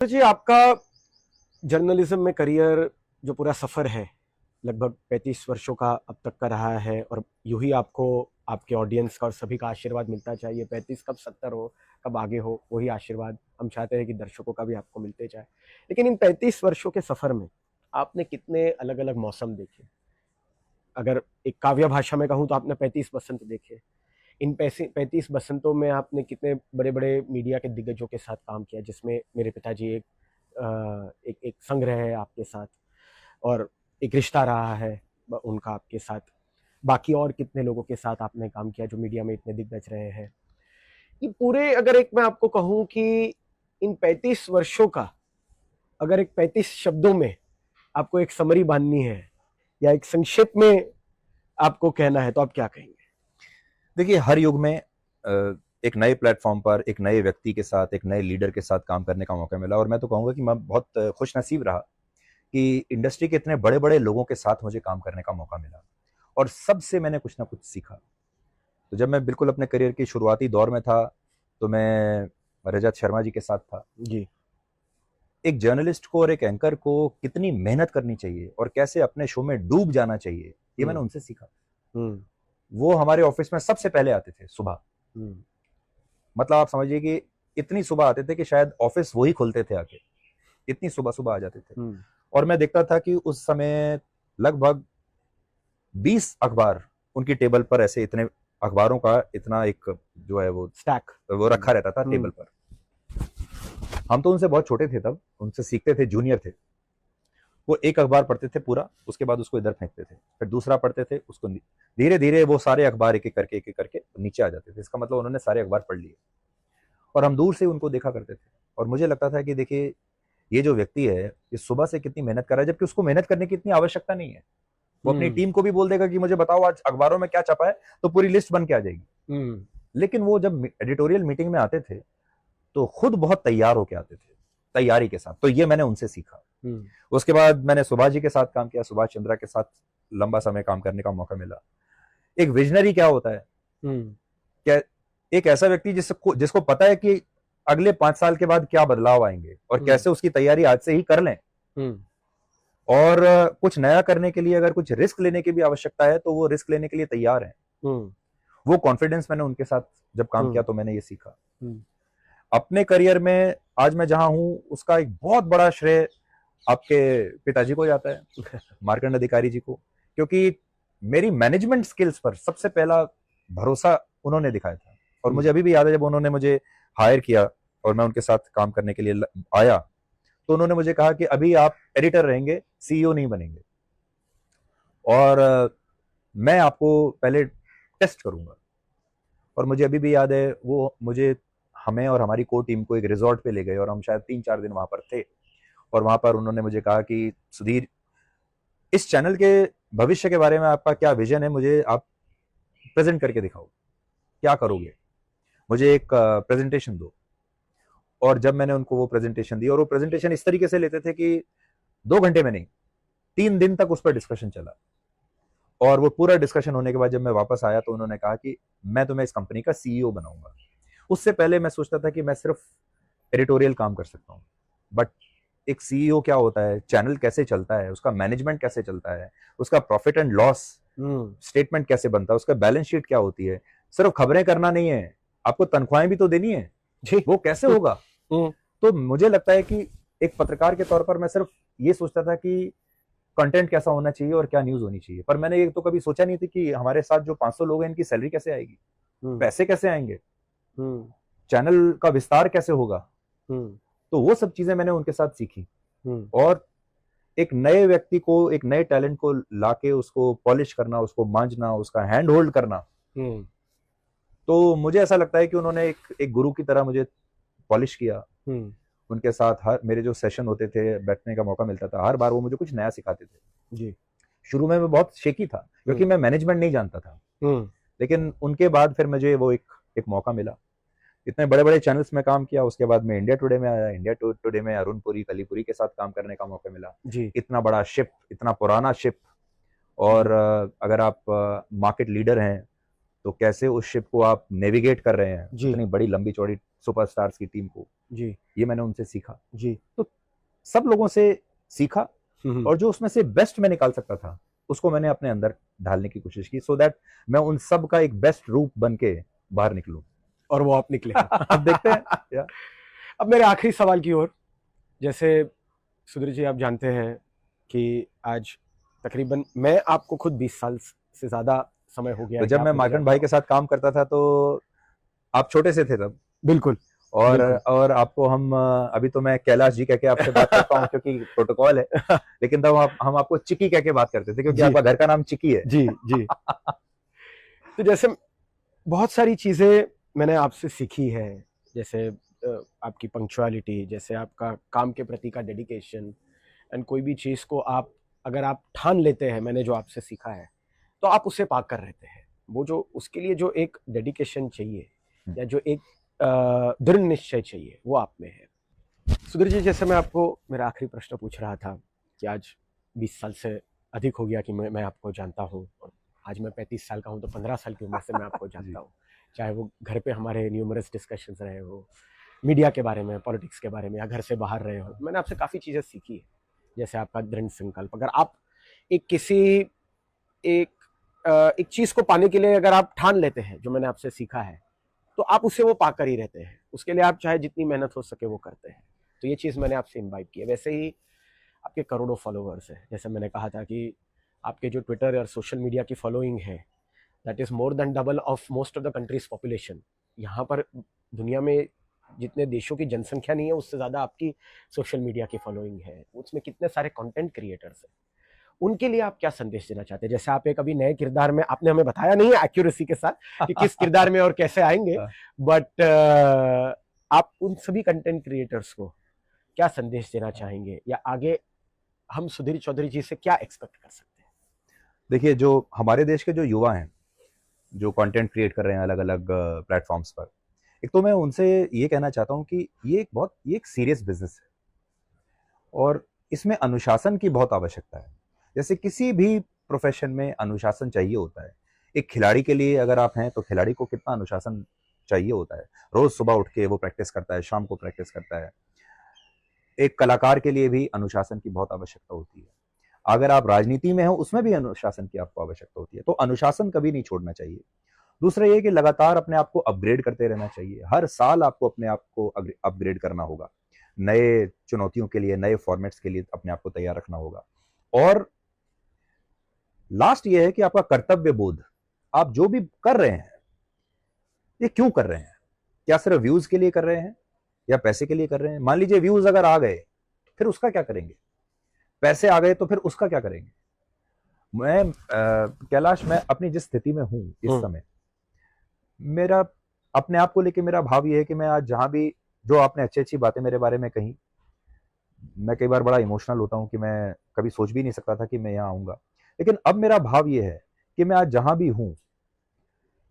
तो जी आपका जर्नलिज्म में करियर जो पूरा सफ़र है लगभग 35 वर्षों का अब तक का रहा है और यूं ही आपको आपके ऑडियंस का और सभी का आशीर्वाद मिलता चाहिए। 35 कब 70 हो कब आगे हो वही आशीर्वाद हम चाहते हैं कि दर्शकों का भी आपको मिलते जाए। लेकिन इन 35 वर्षों के सफ़र में आपने कितने अलग अलग मौसम देखे। अगर एक काव्य भाषा में कहूँ तो आपने 35 बसंत देखे। इन 35 बसंतों में आपने कितने बड़े बड़े मीडिया के दिग्गजों के साथ काम किया, जिसमें मेरे पिताजी एक संग्रह है आपके साथ और एक रिश्ता रहा है उनका आपके साथ। बाकी और कितने लोगों के साथ आपने काम किया जो मीडिया में इतने दिग्गज रहे हैं। ये पूरे अगर एक मैं आपको कहूं कि इन 35 वर्षों का अगर एक 35 शब्दों में आपको एक समरी बांधनी है या एक संक्षेप में आपको कहना है तो आप क्या कहेंगे? देखिए, हर युग में एक नए प्लेटफॉर्म पर एक नए व्यक्ति के साथ, एक नए लीडर के साथ काम करने का मौका मिला और मैं तो कहूँगा कि मैं बहुत खुशनसीब रहा कि इंडस्ट्री के इतने बड़े-बड़े लोगों के साथ मुझे काम करने का मौका मिला और सबसे मैंने कुछ ना कुछ सीखा। तो जब मैं बिल्कुल अपने करियर की शुरुआती दौर में था, तो मैं रजत शर्मा जी के साथ था। जी। एक जर्नलिस्ट को और एक एंकर को कितनी मेहनत करनी चाहिए और कैसे अपने शो में डूब जाना चाहिए, ये मैंने उनसे सीखा। वो हमारे ऑफिस में सबसे पहले आते थे सुबह। मतलब आप समझिए कि इतनी सुबह आते थे कि शायद ऑफिस वही खोलते थे आके, इतनी सुबह सुबह आ जाते थे। और मैं देखता था कि उस समय लगभग 20 अखबार उनकी टेबल पर, ऐसे इतने अखबारों का इतना एक जो है वो स्टैक वो रखा रहता था टेबल पर। हम तो उनसे बहुत छोटे थे, तब उनसे सीखते थे, जूनियर थे। वो एक अखबार पढ़ते थे पूरा, उसके बाद उसको इधर फेंकते थे, फिर दूसरा पढ़ते थे, उसको धीरे धीरे वो सारे अखबार एक एक करके नीचे आ जाते थे। इसका मतलब उन्होंने सारे अखबार पढ़ लिए और हम दूर से उनको देखा करते थे और मुझे लगता था कि देखिए, ये जो व्यक्ति है ये सुबह से कितनी मेहनत कर रहा है, जबकि उसको मेहनत करने की इतनी आवश्यकता नहीं है। वो अपनी टीम को भी बोल देगा कि मुझे बताओ आज अखबारों में क्या छपा है, तो पूरी लिस्ट बन के आ जाएगी। लेकिन वो जब एडिटोरियल मीटिंग में आते थे तो खुद बहुत तैयार होके आते थे, तैयारी के साथ। तो ये मैंने उनसे सीखा। उसके बाद मैंने सुभाष जी के साथ काम किया, सुभाष चंद्रा के साथ लंबा समय काम करने का मौका मिला। एक विजनरी क्या होता है, क्या एक ऐसा व्यक्ति जिसको पता है कि अगले 5 साल के बाद क्या बदलाव आएंगे और कैसे उसकी तैयारी आज से ही कर लें। और कुछ नया करने के लिए अगर कुछ रिस्क लेने की भी आवश्यकता है तो वो रिस्क लेने के लिए तैयार है। वो कॉन्फिडेंस मैंने उनके साथ जब काम किया तो मैंने ये सीखा। अपने करियर में आज मैं जहां हूं उसका एक बहुत बड़ा श्रेय आपके पिताजी को जाता है, मार्कंड अधिकारी जी को, क्योंकि मेरी मैनेजमेंट स्किल्स पर सबसे पहला भरोसा उन्होंने दिखाया था। और मुझे अभी भी याद है जब उन्होंने मुझे हायर किया और मैं उनके साथ काम करने के लिए आया तो उन्होंने मुझे कहा कि अभी आप एडिटर रहेंगे, सीईओ नहीं बनेंगे, और मैं आपको पहले टेस्ट करूंगा। और मुझे अभी भी याद है वो मुझे, हमें और हमारी कोर टीम को एक रिजॉर्ट पे ले गए और हम शायद 3-4 दिन वहां पर थे। और वहां पर उन्होंने मुझे कहा कि सुधीर, इस चैनल के भविष्य के बारे में आपका क्या विजन है, मुझे आप प्रेजेंट करके दिखाओ, क्या करोगे, मुझे एक प्रेजेंटेशन दो। और जब मैंने उनको वो प्रेजेंटेशन दी, और वो प्रेजेंटेशन इस तरीके से लेते थे कि 2 घंटे में नहीं, 3 दिन तक उस पर डिस्कशन चला। और वो पूरा डिस्कशन होने के बाद जब मैं वापस आया तो उन्होंने कहा कि मैं तुम्हें इस कंपनी का सीईओ बनाऊंगा। उससे पहले मैं सोचता था कि मैं सिर्फ एडिटोरियल काम कर सकता हूँ, बट एक सीईओ क्या होता है, चैनल कैसे चलता है, उसका मैनेजमेंट कैसे चलता है, उसका प्रॉफिट एंड लॉस स्टेटमेंट कैसे बनता है, उसका बैलेंस शीट क्या होती है, सिर्फ खबरें करना नहीं है, आपको तनख्वाहें भी तो देनी है, वो कैसे होगा। तो मुझे लगता है कि एक पत्रकार के तौर पर मैं सिर्फ ये सोचता था कि कंटेंट कैसा होना चाहिए और क्या न्यूज होनी चाहिए, पर मैंने ये तो कभी सोचा नहीं थी कि हमारे साथ जो 500 लोग हैं इनकी सैलरी कैसे आएगी, पैसे कैसे आएंगे, चैनल का विस्तार कैसे होगा। तो वो सब चीजें मैंने उनके साथ सीखी। और एक नए व्यक्ति को, एक नए टैलेंट को लाके उसको पॉलिश करना, उसको मांझना, उसका हैंड होल्ड करना, तो मुझे ऐसा लगता है कि उन्होंने एक गुरु की तरह मुझे पॉलिश किया। उनके साथ हर मेरे जो सेशन होते थे, बैठने का मौका मिलता था, हर बार वो मुझे कुछ नया सिखाते थे। जी। शुरू में मैं बहुत शेकी था क्योंकि मैं मैनेजमेंट नहीं जानता था, लेकिन उनके बाद फिर मुझे वो एक मौका मिला। इतने बड़े बड़े चैनल्स में काम किया, उसके बाद मैं इंडिया टुडे में आया। इंडिया टुडे में अरुण पुरी, कलीपुरी के साथ काम करने का मौका मिला। जी। इतना बड़ा शिप, इतना पुराना शिप, और अगर आप मार्केट लीडर हैं तो कैसे उस शिप को आप नेविगेट कर रहे हैं, जी इतनी बड़ी लंबी चौड़ी सुपरस्टार्स की टीम को, जी ये मैंने उनसे सीखा। जी। तो सब लोगों से सीखा, और जो उसमें से बेस्ट मैं निकाल सकता था उसको मैंने अपने अंदर ढालने की कोशिश की, सो दैट मैं उन सब का एक बेस्ट रूप बन के बाहर निकलूं। और वो आप निकले। अब देखते हैं। अब मेरे आखिरी सवाल की ओर, जैसे सुधीर जी आप जानते हैं कि आज तकरीबन मैं आपको खुद 20 साल से ज्यादा समय हो गया तो है जब कि मैं आप मुझे मार्कंड भाई जानते के साथ काम करता था तो आप छोटे से थे तब। हो। बिल्कुल और बिल्कुल। और आपको हम अभी तो मैं कैलाश जी कह के आपसे बात करता हूँ क्योंकि प्रोटोकॉल है, लेकिन तब हम आपको चिकी कह के बात करते थे क्योंकि जी आपका घर का नाम चिकी है। जी जी। तो जैसे बहुत सारी चीजें मैंने आपसे सीखी है, जैसे आपकी पंक्चुअलिटी, जैसे आपका काम के प्रति का डेडिकेशन, एंड कोई भी चीज को आप अगर आप ठान लेते हैं, मैंने जो आपसे सीखा है, तो आप उसे पा कर रहते हैं। वो जो उसके लिए जो एक डेडिकेशन चाहिए या जो एक दृढ़ निश्चय चाहिए, वो आप में है। सुधीर जी, जैसे मैं आपको मेरा आखिरी प्रश्न पूछ रहा था कि आज 20 साल से अधिक हो गया कि मैं आपको जानता हूँ, और आज मैं 35 साल का हूँ, तो 15 साल की उम्र से मैं आपको जानता हूँ। चाहे वो घर पे हमारे न्यूमरस डिस्कशंस रहे हो, मीडिया के बारे में, पॉलिटिक्स के बारे में, या घर से बाहर रहे हो, मैंने आपसे काफ़ी चीज़ें सीखी है। जैसे आपका दृढ़ संकल्प, अगर आप एक किसी एक चीज़ को पाने के लिए अगर आप ठान लेते हैं, जो मैंने आपसे सीखा है, तो आप उसे वो पाकर ही रहते हैं। उसके लिए आप चाहे जितनी मेहनत हो सके वो करते हैं। तो ये चीज़ मैंने आपसे इम्बाइब की है। वैसे ही आपके करोड़ों फॉलोअर्स हैं, जैसे मैंने कहा था कि आपके जो ट्विटर और सोशल मीडिया की फॉलोइंग है, that is more than double of most of the countries population. यहाँ पर दुनिया में जितने देशों की जनसंख्या नहीं है, उससे ज़्यादा आपकी सोशल मीडिया की फॉलोइंग है। उसमें कितने सारे कंटेंट क्रिएटर्स हैं, उनके लिए आप क्या संदेश देना चाहते हैं? जैसे आप एक अभी नए किरदार में, आपने हमें बताया नहीं है एक्यूरेसी के साथ कि किस किरदार में और कैसे आएंगे, बट आप उन सभी कंटेंट क्रिएटर्स को क्या संदेश देना चाहेंगे, या आगे हम सुधीर चौधरी जी से क्या एक्सपेक्ट कर सकते हैं? देखिए, जो हमारे देश के जो युवा हैं, जो कंटेंट क्रिएट कर रहे हैं अलग अलग प्लेटफॉर्म्स पर, एक तो मैं उनसे ये कहना चाहता हूँ कि ये एक सीरियस बिजनेस है और इसमें अनुशासन की बहुत आवश्यकता है। जैसे किसी भी प्रोफेशन में अनुशासन चाहिए होता है। एक खिलाड़ी के लिए अगर आप हैं तो खिलाड़ी को कितना अनुशासन चाहिए होता है। रोज सुबह उठ के वो प्रैक्टिस करता है, शाम को प्रैक्टिस करता है। एक कलाकार के लिए भी अनुशासन की बहुत आवश्यकता होती है। अगर आप राजनीति में हो उसमें भी अनुशासन की आपको आवश्यकता होती है। तो अनुशासन कभी नहीं छोड़ना चाहिए। दूसरा ये कि लगातार अपने आप को अपग्रेड करते रहना चाहिए। हर साल आपको अपने आप को अपग्रेड करना होगा। नए चुनौतियों के लिए, नए फॉर्मेट्स के लिए अपने आप को तैयार रखना होगा। और लास्ट ये है कि आपका कर्तव्य बोध, आप जो भी कर रहे हैं ये क्यों कर रहे हैं? क्या सिर्फ व्यूज के लिए कर रहे हैं या पैसे के लिए कर रहे हैं? मान लीजिए व्यूज अगर आ गए फिर उसका क्या करेंगे? पैसे आ गए तो फिर उसका क्या करेंगे? मैं कैलाश, मैं अपनी जिस स्थिति में हूं इस समय, मेरा अपने आप को लेके मेरा भाव ये है कि मैं आज जहां भी, जो आपने अच्छी अच्छी बातें मेरे बारे में कही, मैं कई बार बड़ा इमोशनल होता हूं कि मैं कभी सोच भी नहीं सकता था कि मैं यहाँ आऊंगा। लेकिन अब मेरा भाव ये है कि मैं आज जहां भी हूं,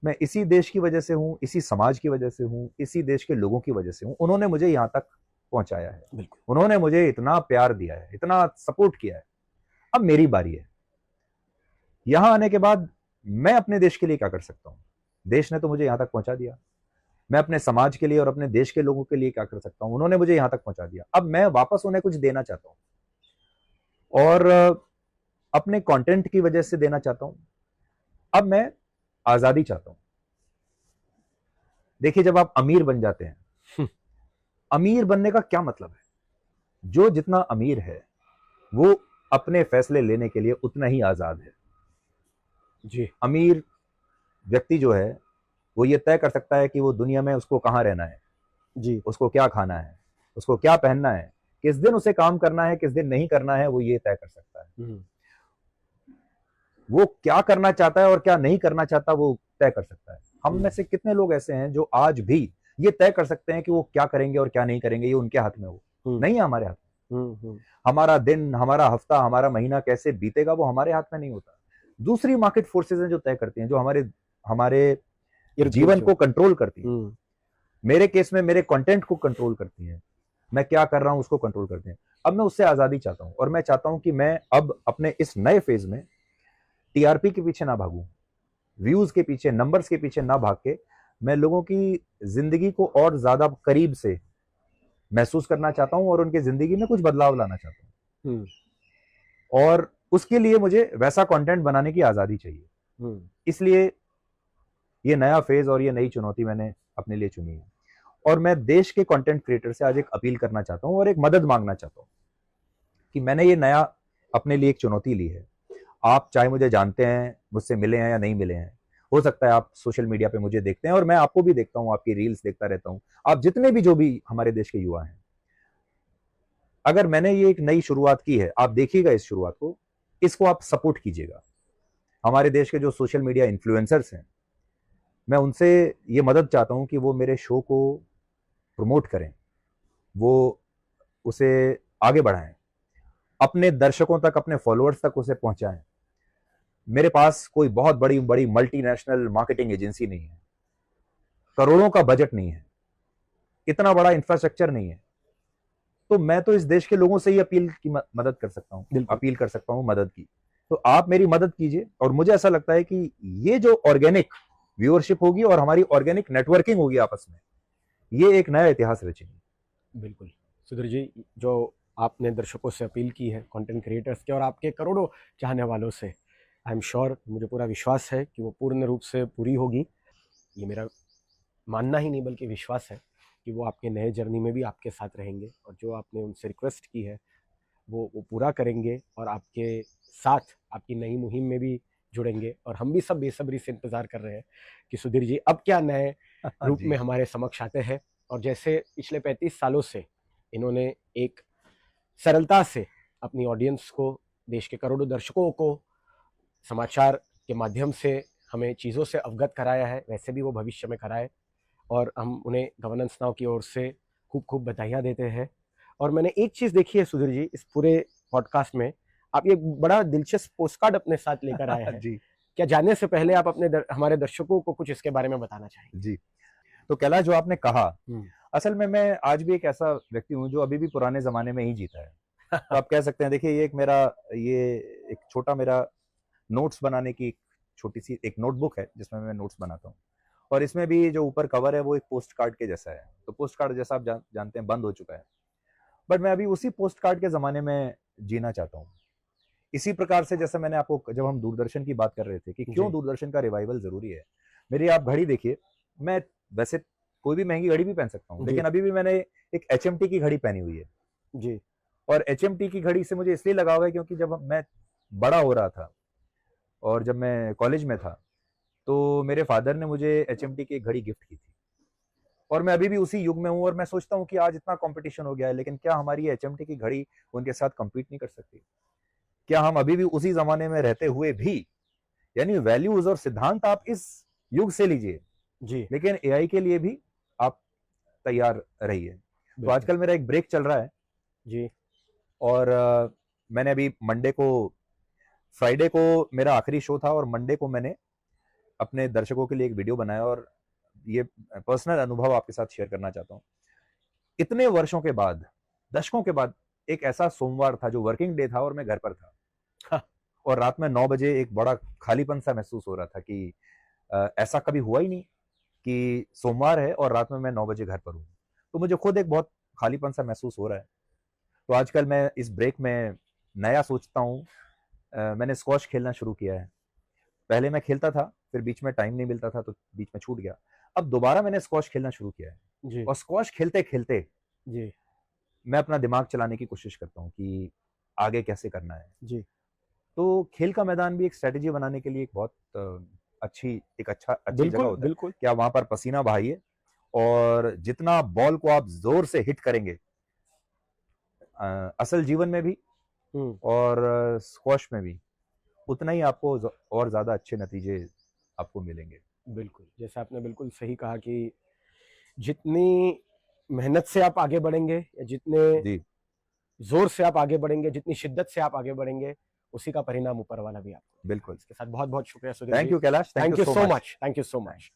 मैं इसी देश की वजह से हूं, इसी समाज की वजह से हूं, इसी देश के लोगों की वजह से हूं। उन्होंने मुझे यहां तक पहुंचाया है, उन्होंने मुझे इतना प्यार दिया है, इतना सपोर्ट किया है। अब मेरी बारी है। यहां आने के बाद मैं अपने देश के लिए क्या कर सकता हूं? देश ने तो मुझे यहां तक पहुंचा दिया। मैं अपने समाज के लिए और अपने देश के लोगों के लिए क्या कर सकता हूं? उन्होंने मुझे यहां तक पहुंचा दिया। अब मैं वापस उन्हें कुछ देना चाहता हूं और अपने कंटेंट की वजह से देना चाहता हूं। अब मैं आजादी चाहता हूं। देखिए, जब आप अमीर बन जाते हैं, अमीर बनने का क्या मतलब है? जो जितना अमीर है वो अपने फैसले लेने के लिए उतना ही आजाद है जी। अमीर व्यक्ति जो है वो ये तय कर सकता है कि वो दुनिया में उसको कहां रहना है जी, उसको क्या खाना है, उसको क्या पहनना है, किस दिन उसे काम करना है, किस दिन नहीं करना है, वो ये तय कर सकता है। वो क्या करना चाहता है और क्या नहीं करना चाहता वो तय कर सकता है। हम में से कितने लोग ऐसे हैं जो आज भी ये तय कर सकते हैं कि वो क्या करेंगे और क्या नहीं करेंगे? ये उनके हाथ में हो, नहीं है हमारे हाथ में। हमारा दिन, हमारा हफ्ता, हमारा महीना कैसे बीतेगा वो हमारे हाथ में नहीं होता। दूसरी मार्केट फोर्सेस हैं जो तय करती हैं, जो हमारे जीवन को कंट्रोल करती है। मेरे केस में मेरे कंटेंट को कंट्रोल करती है। मैं क्या कर रहा हूं उसको कंट्रोल करते हैं। अब मैं उससे आजादी चाहता हूं और मैं चाहता हूं कि मैं अब अपने इस नए फेज में टीआरपी के पीछे ना भागूं, व्यूज के पीछे, नंबर्स के पीछे ना भाग के मैं लोगों की जिंदगी को और ज्यादा करीब से महसूस करना चाहता हूं और उनकी जिंदगी में कुछ बदलाव लाना चाहता हूं। और उसके लिए मुझे वैसा कंटेंट बनाने की आजादी चाहिए। इसलिए ये नया फेज और ये नई चुनौती मैंने अपने लिए चुनी है। और मैं देश के कंटेंट क्रिएटर से आज एक अपील करना चाहता हूं और एक मदद मांगना चाहता हूं कि मैंने ये नया अपने लिए एक चुनौती ली है। आप चाहे मुझे जानते हैं, मुझसे मिले हैं या नहीं मिले हैं, हो सकता है आप सोशल मीडिया पे मुझे देखते हैं और मैं आपको भी देखता हूं, आपकी रील्स देखता रहता हूं, आप जितने भी जो भी हमारे देश के युवा हैं, अगर मैंने ये एक नई शुरुआत की है, आप देखिएगा इस शुरुआत को, इसको आप सपोर्ट कीजिएगा। हमारे देश के जो सोशल मीडिया इन्फ्लुएंसर्स हैं, मैं उनसे ये मदद चाहता हूं कि वो मेरे शो को प्रमोट करें, वो उसे आगे बढ़ाएं, अपने दर्शकों तक, अपने फॉलोअर्स तक उसे पहुंचाएं। मेरे पास कोई बहुत बड़ी बड़ी मल्टीनेशनल मार्केटिंग एजेंसी नहीं है, करोड़ों का बजट नहीं है, इतना बड़ा इंफ्रास्ट्रक्चर नहीं है, तो मैं तो इस देश के लोगों से ही मदद कर सकता हूं, अपील कर सकता हूं मदद की। तो आप मेरी मदद कीजिए। और मुझे ऐसा लगता है कि ये जो ऑर्गेनिक व्यूअरशिप होगी और हमारी ऑर्गेनिक नेटवर्किंग होगी आपस में, ये एक नया इतिहास रचेगी। बिल्कुल सुधीर जी, जो आपने दर्शकों से अपील की है, कंटेंट क्रिएटर्स के और आपके करोड़ों चाहने वालों से, आई एम श्योर, मुझे पूरा विश्वास है कि वो पूर्ण रूप से पूरी होगी। ये मेरा मानना ही नहीं बल्कि विश्वास है कि वो आपके नए जर्नी में भी आपके साथ रहेंगे और जो आपने उनसे रिक्वेस्ट की है वो पूरा करेंगे और आपके साथ आपकी नई मुहिम में भी जुड़ेंगे। और हम भी सब बेसब्री से इंतज़ार कर रहे हैं कि सुधीर जी अब क्या नए रूप में हमारे समक्ष आते हैं। और जैसे पिछले 35 सालों से इन्होंने एक सरलता से अपनी ऑडियंस को, देश के करोड़ों दर्शकों को समाचार के माध्यम से हमें चीज़ों से अवगत कराया है, वैसे भी वो भविष्य में कराए। और हम उन्हें गवर्नेंस नाउ की ओर से खूब खूब बधाइयाँ देते हैं। और मैंने एक चीज़ देखी है सुधीर जी, इस पूरे पॉडकास्ट में आप ये बड़ा दिलचस्प पोस्ट कार्ड अपने साथ लेकर आए हैं। जी। क्या जाने से पहले आप अपने हमारे दर्शकों को कुछ इसके बारे में बताना चाहेंगे? जी, तो कैलाश, जो आपने कहा, असल में मैं आज भी एक ऐसा व्यक्ति हूं जो अभी भी पुराने जमाने में ही जीता है। तो आप कह सकते हैं, देखिए ये एक छोटा मेरा नोट्स बनाने की छोटी सी एक नोटबुक है जिसमें मैं नोट्स बनाता हूँ। और इसमें भी जो ऊपर कवर है वो एक पोस्ट कार्ड के जैसा है। तो पोस्ट कार्ड जैसा आप जानते हैं बंद हो चुका है, बट मैं अभी उसी पोस्ट कार्ड के जमाने में जीना चाहता हूँ। इसी प्रकार से जैसे मैंने आपको, जब हम दूरदर्शन की बात कर रहे थे कि क्यों दूरदर्शन का रिवाइवल जरूरी है, मेरी आप घड़ी देखिए, मैं वैसे कोई भी महंगी घड़ी भी पहन सकता हूँ, लेकिन अभी भी मैंने एक HMT की घड़ी पहनी हुई है जी। और HMT की घड़ी से मुझे इसलिए लगाव है क्योंकि जब मैं बड़ा हो रहा था और जब मैं कॉलेज में था तो मेरे फादर ने मुझे HMT की एक घड़ी गिफ्ट की थी और मैं अभी भी उसी युग में हूं। और मैं सोचता हूं कि आज इतना कंपटीशन हो गया है, लेकिन क्या हमारी HMT की घड़ी उनके साथ compete नहीं कर सकती? क्या हम अभी भी उसी जमाने में रहते हुए भी, यानी वैल्यूज और सिद्धांत आप इस युग से लीजिए जी, लेकिन AI के लिए भी आप तैयार रहिए। तो आजकल मेरा एक ब्रेक चल रहा है जी, और मैंने अभी फ्राइडे को मेरा आखिरी शो था और मंडे को मैंने अपने दर्शकों के लिए एक वीडियो बनाया और ये पर्सनल अनुभव आपके साथ शेयर करना चाहता हूँ। इतने वर्षों के बाद, दशकों के बाद, एक ऐसा सोमवार था जो वर्किंग डे था और मैं घर पर था और रात में 9 बजे एक बड़ा खालीपन सा महसूस हो रहा था कि ऐसा कभी हुआ ही नहीं कि सोमवार है और रात में मैं 9 बजे घर पर हूँ। तो मुझे खुद एक बहुत खालीपन सा महसूस हो रहा है। तो आजकल मैं इस ब्रेक में नया सोचता हूँ। मैंने स्क्वॉश खेलना शुरू किया है। पहले मैं खेलता था, फिर बीच में टाइम नहीं मिलता था तो बीच में छूट गया। अब दोबारा मैंने स्क्वॉश खेलना शुरू किया है जी। और स्क्वॉश खेलते खेलते जी मैं अपना दिमाग चलाने की कोशिश करता हूँ कि आगे कैसे करना है जी। तो खेल का मैदान भी एक स्ट्रेटेजी बनाने के लिए एक बहुत अच्छी जगह होता है कि आप वहां पर पसीना बहाइए और जितना बॉल को आप जोर से हिट करेंगे, असल जीवन में भी और स्क्वॉश में भी, उतना ही आपको और ज्यादा अच्छे नतीजे आपको मिलेंगे। बिल्कुल, जैसा आपने बिल्कुल सही कहा कि जितनी मेहनत से आप आगे बढ़ेंगे या जितने जोर से आप आगे बढ़ेंगे, जितनी शिद्दत से आप आगे बढ़ेंगे, उसी का परिणाम ऊपर वाला भी आपको। बिल्कुल। इसके साथ बहुत बहुत शुक्रिया Sudhir ji. Thank you Kailash, thank you so much, thank you so much.